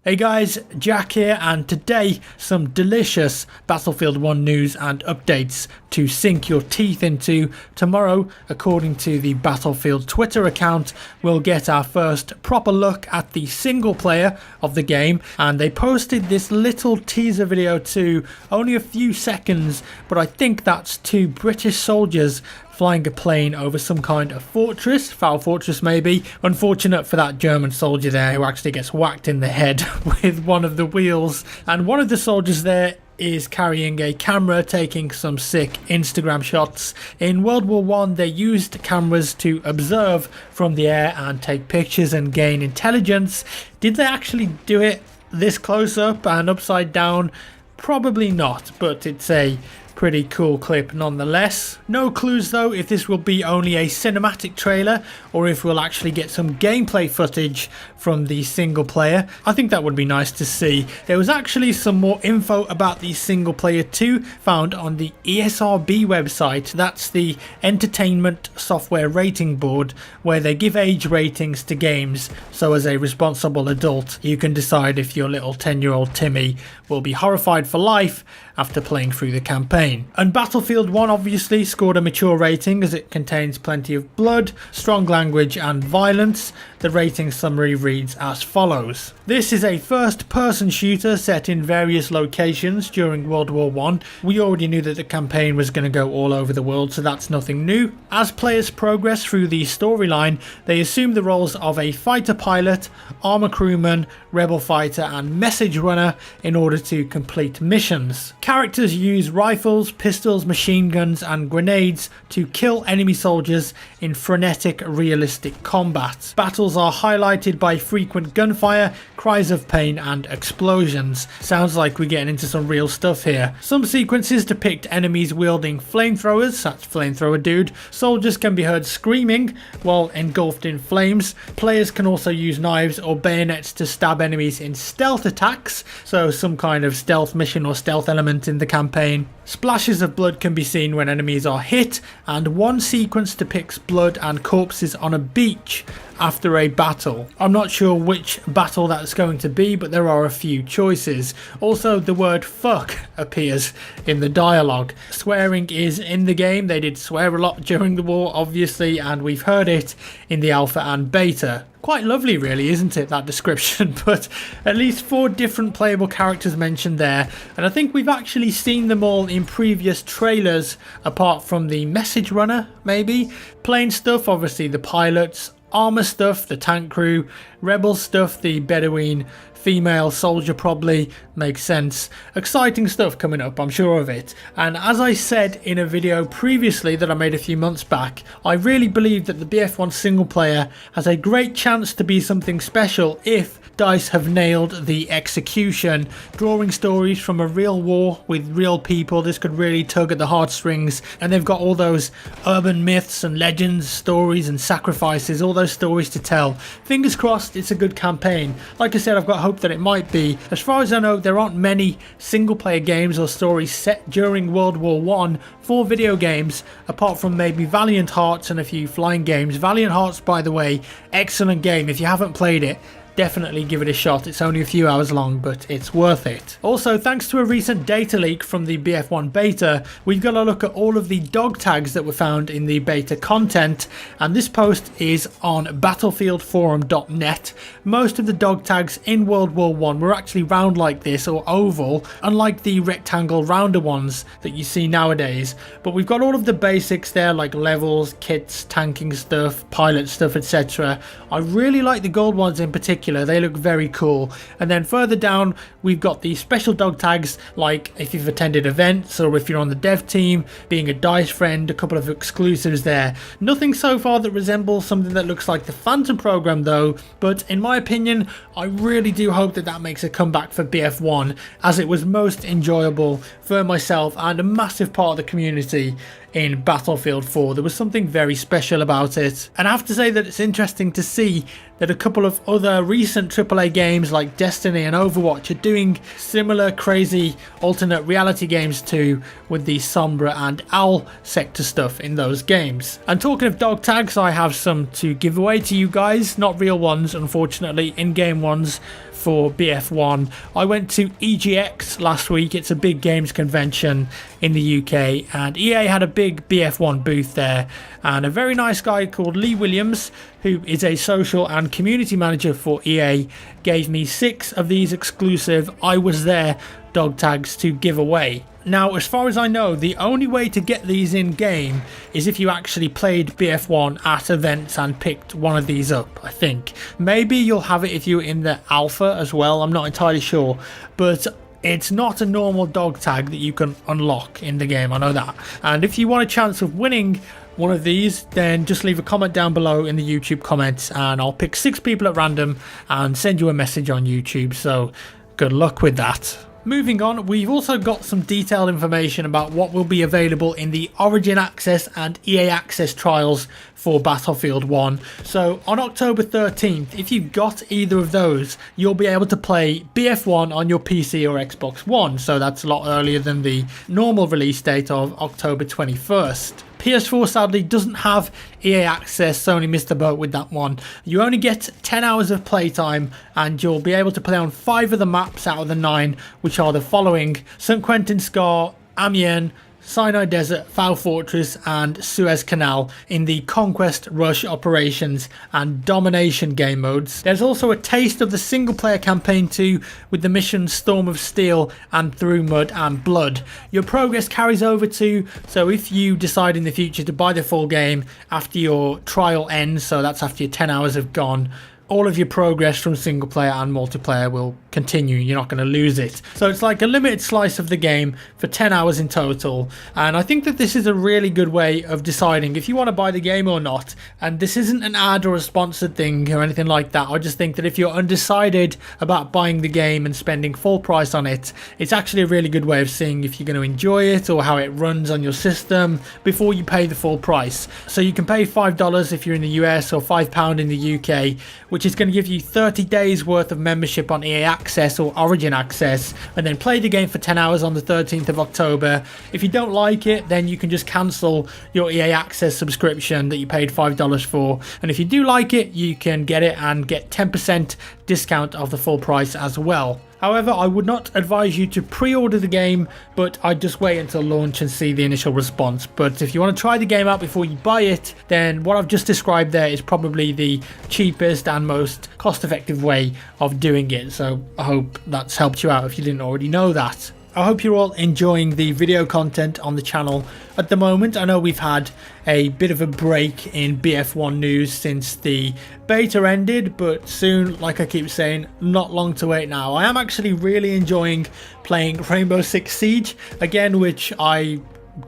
Hey guys, Jack here, and today some delicious Battlefield 1 news and updates to sink your teeth into. Tomorrow, according to the Battlefield Twitter account, we'll get our first proper look at the single player of the game, and they posted this little teaser video too, only a few seconds, but I think that's two British soldiers flying a plane over some kind of fortress, foul fortress maybe. Unfortunate for that German soldier there who actually gets whacked in the head with one of the wheels. And one of the soldiers there is carrying a camera, taking some sick Instagram shots. In World War I, they used cameras to observe from the air and take pictures and gain intelligence. Did they actually do it this close up and upside down? Probably not, but it's a pretty cool clip nonetheless. No clues though if this will be only a cinematic trailer or if we'll actually get some gameplay footage from the single player. I think that would be nice to see. There was actually some more info about the single player too, found on the ESRB website. That's the Entertainment Software Rating Board, where they give age ratings to games, so as a responsible adult you can decide if your little 10-year-old Timmy will be horrified for life after playing through the campaign. And Battlefield 1 obviously scored a mature rating as it contains plenty of blood, strong language and violence. The rating summary reads as follows. This is a first-person shooter set in various locations during World War I. We already knew that the campaign was going to go all over the world, so that's nothing new. As players progress through the storyline, they assume the roles of a fighter pilot, armor crewman, rebel fighter and message runner in order to complete missions. Characters use rifles, pistols, machine guns and grenades to kill enemy soldiers in frenetic, realistic combat. Battles are highlighted by frequent gunfire, cries of pain and explosions. Sounds like we're getting into some real stuff here. Some sequences depict enemies wielding flamethrowers, that's flamethrower dude. Soldiers can be heard screaming while engulfed in flames. Players can also use knives or bayonets to stab enemies in stealth attacks, so some kind of stealth mission or stealth element in the campaign. Splashes of blood can be seen when enemies are hit, and one sequence depicts blood and corpses on a beach after a battle. I'm not sure which battle that's going to be, but there are a few choices. Also, the word fuck appears in the dialogue. Swearing is in the game. They did swear a lot during the war, obviously, and we've heard it in the alpha and beta. Quite lovely really, isn't it, that description? But at least 4 different playable characters mentioned there, and I think we've actually seen them all in previous trailers apart from the message runner maybe. Plane stuff, obviously the pilots. Armor stuff, the tank crew. Rebel stuff, the Bedouin female soldier, probably makes sense. Exciting stuff coming up, I'm sure of it. And as I said in a video previously that I made a few months back, I really believe that the BF1 single player has a great chance to be something special if DICE have nailed the execution. Drawing stories from a real war with real people, this could really tug at the heartstrings, and they've got all those urban myths and legends, stories and sacrifices, all those stories to tell. Fingers crossed it's a good campaign. Like I said, I've got hope that it might be. As far as I know, there aren't many single player games or stories set during World War I for video games, apart from maybe Valiant Hearts and a few flying games. Valiant Hearts, by the way, excellent game. If you haven't played it, definitely give it a shot. It's only a few hours long, but it's worth it. Also, thanks to a recent data leak from the BF1 beta, we've got a look at all of the dog tags that were found in the beta content, and this post is on battlefieldforum.net. Most of the dog tags in World War I were actually round like this, or oval, unlike the rectangle rounder ones that you see nowadays. But we've got all of the basics there, like levels, kits, tanking stuff, pilot stuff, etc. I really like the gold ones in particular. They look very cool. And then further down we've got the special dog tags, like if you've attended events or if you're on the dev team, being a DICE friend, a couple of exclusives there. Nothing so far that resembles something that looks like the Phantom program though, but in my opinion I really do hope that that makes a comeback for BF1, as it was most enjoyable for myself and a massive part of the community in Battlefield 4. There was something very special about it, and I have to say that it's interesting to see that a couple of other recent AAA games like Destiny and Overwatch are doing similar crazy alternate reality games too, with the Sombra and Owl sector stuff in those games. And talking of dog tags, I have some to give away to you guys. Not real ones, unfortunately, in-game ones for BF1. I went to EGX last week. It's a big games convention in the UK, and EA had a big BF1 booth there, and a very nice guy called Lee Williams, who is a social and community manager for EA, gave me 6 of these exclusive I Was There dog tags to give away. Now, as far as I know, the only way to get these in game is if you actually played BF1 at events and picked one of these up, I think. Maybe you'll have it if you're in the alpha as well, I'm not entirely sure, but it's not a normal dog tag that you can unlock in the game, I know that. And if you want a chance of winning one of these, then just leave a comment down below in the YouTube comments, and I'll pick 6 people at random and send you a message on YouTube, so good luck with that. Moving on, we've also got some detailed information about what will be available in the Origin Access and EA Access trials for Battlefield 1. So on October 13th, if you got either of those, you'll be able to play BF1 on your PC or Xbox One. So that's a lot earlier than the normal release date of October 21st. PS4 sadly doesn't have EA Access, Sony missed the boat with that one. You only get 10 hours of playtime, and you'll be able to play on 5 of the maps out of the 9, which are the following: St. Quentin Scar, Amiens, Sinai Desert, Foul Fortress and Suez Canal in the Conquest, Rush, Operations and Domination game modes. There's also a taste of the single player campaign too, with the missions Storm of Steel and Through Mud and Blood. Your progress carries over too, so if you decide in the future to buy the full game after your trial ends, so that's after your 10 hours have gone, all of your progress from single player and multiplayer will continue. You're not going to lose it. So it's like a limited slice of the game for 10 hours in total, and I think that this is a really good way of deciding if you want to buy the game or not. And this isn't an ad or a sponsored thing or anything like that. I just think that if you're undecided about buying the game and spending full price on it, it's actually a really good way of seeing if you're going to enjoy it or how it runs on your system before you pay the full price. So you can pay $5 if you're in the US or £5 in the UK, which is going to give you 30 days worth of membership on EA Access or Origin Access, and then play the game for 10 hours on the 13th of October. If you don't like it, then you can just cancel your EA Access subscription that you paid $5 for, and if you do like it, you can get it and get 10% discount of the full price as well. However, I would not advise you to pre-order the game, but I'd just wait until launch and see the initial response. But if you want to try the game out before you buy it, then what I've just described there is probably the cheapest and most cost-effective way of doing it. So I hope that's helped you out if you didn't already know that. I hope you're all enjoying the video content on the channel at the moment. I know we've had a bit of a break in BF1 news since the beta ended, but soon, like I keep saying, not long to wait now. I am actually really enjoying playing Rainbow Six Siege again, which I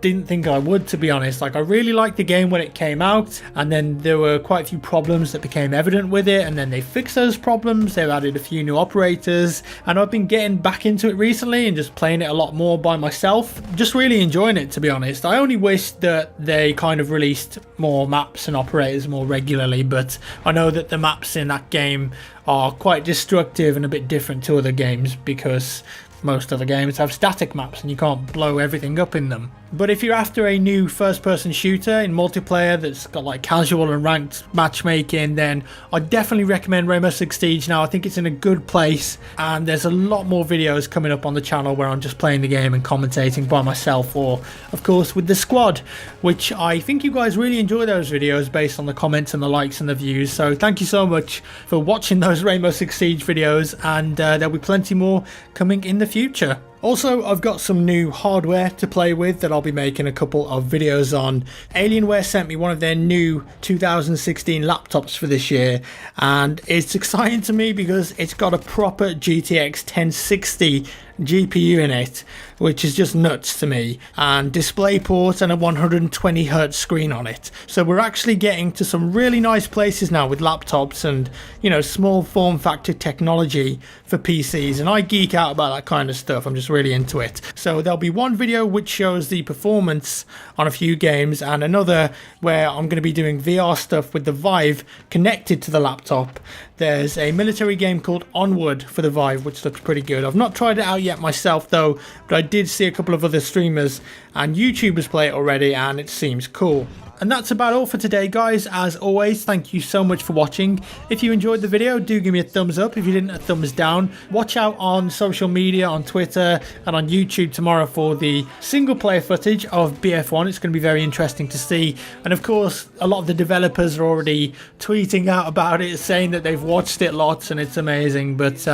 didn't think I would, to be honest. Like, I really liked the game when it came out, and then there were quite a few problems that became evident with it, and then they fixed those problems. They've added a few new operators, and I've been getting back into it recently and just playing it a lot more by myself. Just really enjoying it, to be honest. I only wish that they kind of released more maps and operators more regularly, but I know that the maps in that game are quite destructive and a bit different to other games, because most other games have static maps and you can't blow everything up in them. But if you're after a new first-person shooter in multiplayer that's got like casual and ranked matchmaking, then I definitely recommend Rainbow Six Siege now. I think it's in a good place, and there's a lot more videos coming up on the channel where I'm just playing the game and commentating by myself, or of course with the squad, which I think you guys really enjoy those videos based on the comments and the likes and the views. So thank you so much for watching those Rainbow Six Siege videos, and there'll be plenty more coming in the future. Also, I've got some new hardware to play with that I'll be making a couple of videos on. Alienware sent me one of their new 2016 laptops for this year, and it's exciting to me because it's got a proper GTX 1060 GPU in it, which is just nuts to me, and DisplayPort and a 120Hz screen on it. So we're actually getting to some really nice places now with laptops and, you know, small form factor technology for PCs, and I geek out about that kind of stuff. I'm just really into it. So there'll be one video which shows the performance on a few games, and another where I'm going to be doing VR stuff with the Vive connected to the laptop. There's a military game called Onward for the Vive, which looks pretty good. I've not tried it out yet myself though, but I did see a couple of other streamers and YouTubers play it already, and it seems cool. And that's about all for today, guys. As always, thank you so much for watching. If you enjoyed the video, do give me a thumbs up. If you didn't, a thumbs down. Watch out on social media, on Twitter and on YouTube tomorrow for the single player footage of BF1. It's going to be very interesting to see. And of course, a lot of the developers are already tweeting out about it, saying that they've watched it lots and it's amazing. But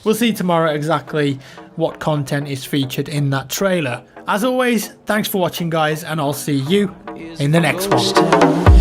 we'll see tomorrow exactly what content is featured in that trailer. As always, thanks for watching, guys, and I'll see you in the next one.